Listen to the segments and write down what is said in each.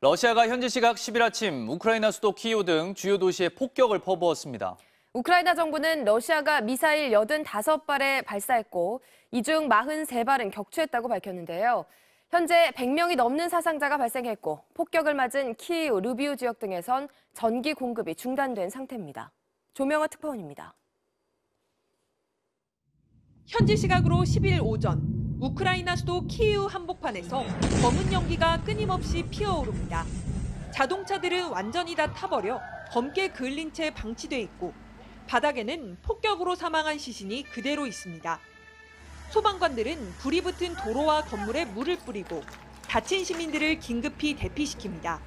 러시아가 현지 시각 10일 아침 우크라이나 수도 키이우 등 주요 도시에 폭격을 퍼부었습니다. 우크라이나 정부는 러시아가 미사일 85발을 발사했고 이 중 43발은 격추했다고 밝혔는데요. 현재 100명이 넘는 사상자가 발생했고 폭격을 맞은 키이우, 르비우 지역 등에선 전기 공급이 중단된 상태입니다. 조명화 특파원입니다. 현지 시각으로 10일 오전 우크라이나 수도 키이우 한복판에서 검은 연기가 끊임없이 피어오릅니다. 자동차들은 완전히 다 타버려 검게 그을린 채 방치돼 있고 바닥에는 폭격으로 사망한 시신이 그대로 있습니다. 소방관들은 불이 붙은 도로와 건물에 물을 뿌리고 다친 시민들을 긴급히 대피시킵니다.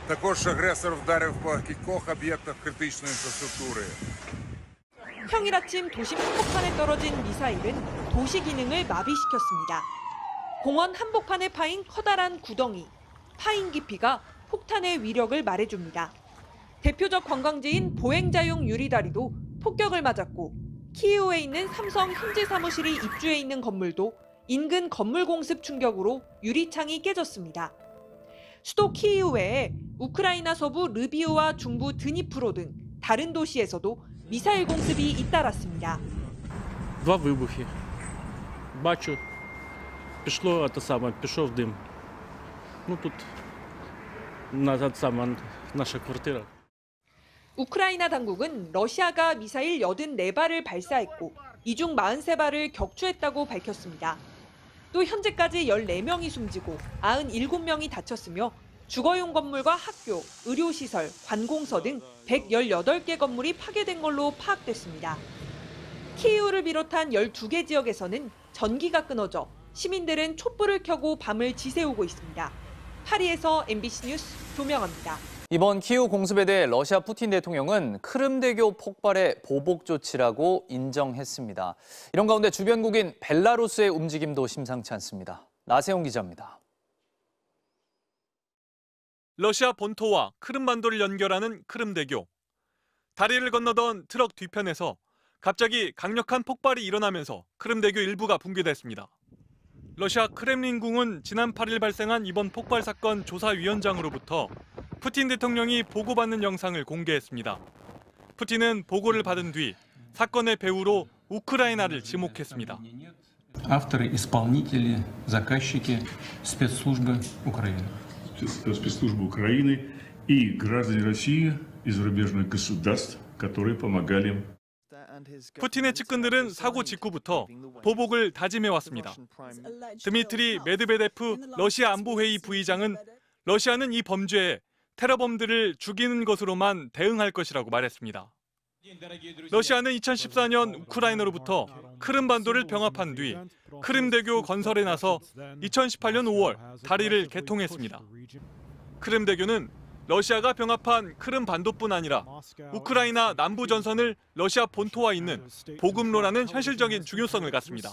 Також агресор вдарив по кількох об'єктах критичної інфраструктури. 평일 아침 도심 한복판에 떨어진 미사일은 도시 기능을 마비시켰습니다. 공원 한복판에 파인 커다란 구덩이, 파인 깊이가 폭탄의 위력을 말해줍니다. 대표적 관광지인 보행자용 유리다리도 폭격을 맞았고 키이우에 있는 삼성 현지 사무실이 입주해 있는 건물도 인근 건물 공습 충격으로 유리창이 깨졌습니다. 수도 키이우 외에 우크라이나 서부 르비우와 중부 드니프로 등 다른 도시에서도 미사일 공습이 잇따랐습니다. Два вибухи. Бачу, пішов дим. Тут наша квартира. 우크라이나 당국은 러시아가 미사일 84발을 발사했고 이 중 43발을 격추했다고 밝혔습니다. 또 현재까지 14명이 숨지고 97명이 다쳤으며 주거용 건물과 학교, 의료시설, 관공서 등 118개 건물이 파괴된 걸로 파악됐습니다. 키이우를 비롯한 12개 지역에서는 전기가 끊어져 시민들은 촛불을 켜고 밤을 지새우고 있습니다. 파리에서 MBC 뉴스 조명화입니다. 이번 키이우 공습에 대해 러시아 푸틴 대통령은 크림대교 폭발의 보복 조치라고 인정했습니다. 이런 가운데 주변국인 벨라루스의 움직임도 심상치 않습니다. 나세용 기자입니다. 러시아 본토와 크림반도를 연결하는 크림대교. 다리를 건너던 트럭 뒤편에서 갑자기 강력한 폭발이 일어나면서 크림대교 일부가 붕괴됐습니다. 러시아 크렘린궁은 지난 8일 발생한 이번 폭발 사건 조사위원장으로부터 푸틴 대통령이 보고받는 영상을 공개했습니다. 푸틴은 보고를 받은 뒤 사건의 배후로 우크라이나를 지목했습니다. авторы, исполнители, заказчики, спецслужбы Украины. Спецслужбы Украины и граждане России и зарубежных государств, которые помогали им. 푸틴의 측근들은 사고 직후부터 보복을 다짐해왔습니다. 드미트리 메드베데프 러시아 안보회의 부의장은 러시아는 이 범죄에 테러범들을 죽이는 것으로만 대응할 것이라고 말했습니다. 러시아는 2014년 우크라이나로부터 크림반도를 병합한 뒤 크림대교 건설에 나서 2018년 5월 다리를 개통했습니다. 크림대교는 러시아가 병합한 크림반도뿐 아니라 우크라이나 남부 전선을 러시아 본토와 있는 보급로라는 현실적인 중요성을 갖습니다.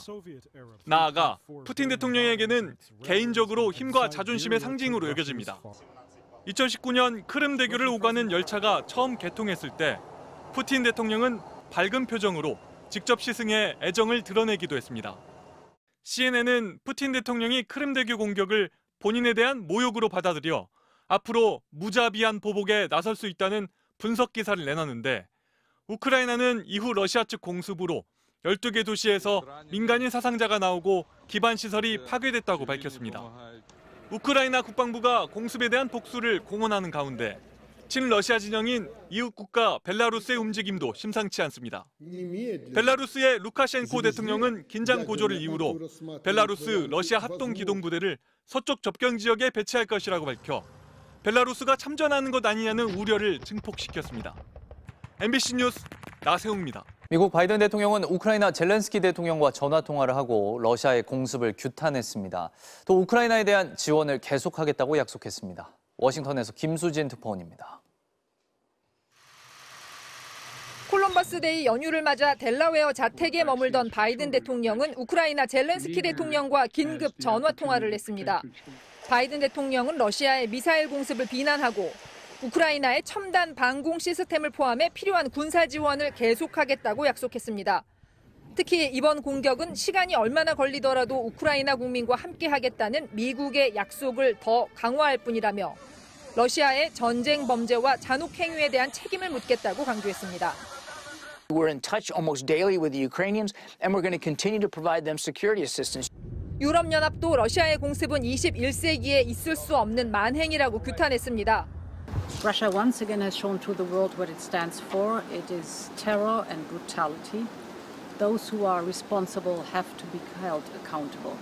나아가 푸틴 대통령에게는 개인적으로 힘과 자존심의 상징으로 여겨집니다. 2019년 크림대교를 오가는 열차가 처음 개통했을 때 푸틴 대통령은 밝은 표정으로 직접 시승해 애정을 드러내기도 했습니다. CNN은 푸틴 대통령이 크림대교 공격을 본인에 대한 모욕으로 받아들여 앞으로 무자비한 보복에 나설 수 있다는 분석 기사를 내놨는데 우크라이나는 이후 러시아 측 공습으로 12개 도시에서 민간인 사상자가 나오고 기반 시설이 파괴됐다고 밝혔습니다. 우크라이나 국방부가 공습에 대한 복수를 공언하는 가운데 친러시아 진영인 이웃 국가 벨라루스의 움직임도 심상치 않습니다. 벨라루스의 루카셴코 대통령은 긴장 고조를 이유로 벨라루스 러시아 합동기동부대를 서쪽 접경 지역에 배치할 것이라고 밝혀 벨라루스가 참전하는 것 아니냐는 우려를 증폭시켰습니다. MBC 뉴스 나세웅입니다. 미국 바이든 대통령은 우크라이나 젤렌스키 대통령과 전화 통화를 하고 러시아의 공습을 규탄했습니다. 또 우크라이나에 대한 지원을 계속하겠다고 약속했습니다. 워싱턴에서 김수진 특파원입니다. 콜럼버스데이 연휴를 맞아 델라웨어 자택에 머물던 바이든 대통령은 우크라이나 젤렌스키 대통령과 긴급 전화 통화를 했습니다. 바이든 대통령은 러시아의 미사일 공습을 비난하고 우크라이나의 첨단 방공 시스템을 포함해 필요한 군사 지원을 계속하겠다고 약속했습니다. 특히 이번 공격은 시간이 얼마나 걸리더라도 우크라이나 국민과 함께하겠다는 미국의 약속을 더 강화할 뿐이라며 러시아의 전쟁 범죄와 잔혹 행위에 대한 책임을 묻겠다고 강조했습니다. We're in touch almost daily with the Ukrainians, and we're going to continue to provide them security assistance. 유럽연합도 러시아의 공습은 21세기에 있을 수 없는 만행이라고 규탄했습니다. Russia once again has shown to the world what it stands for. It is terror and brutality. Those who are responsible have to be held accountable.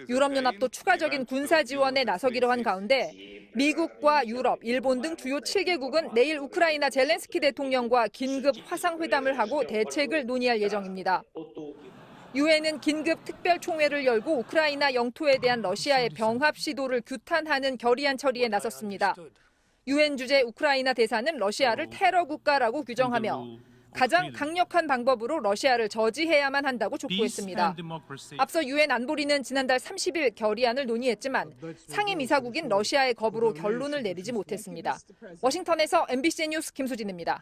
유럽연합도 추가적인 군사 지원에 나서기로 한 가운데 미국과 유럽, 일본 등 주요 7개국은 내일 우크라이나 젤렌스키 대통령과 긴급 화상회담을 하고 대책을 논의할 예정입니다. 유엔은 긴급 특별총회를 열고 우크라이나 영토에 대한 러시아의 병합 시도를 규탄하는 결의안 처리에 나섰습니다. 유엔 주재 우크라이나 대사는 러시아를 테러 국가라고 규정하며 가장 강력한 방법으로 러시아를 저지해야만 한다고 촉구했습니다. 앞서 유엔 안보리는 지난달 30일 결의안을 논의했지만 상임이사국인 러시아의 거부로 결론을 내리지 못했습니다. 워싱턴에서 MBC 뉴스 김수진입니다.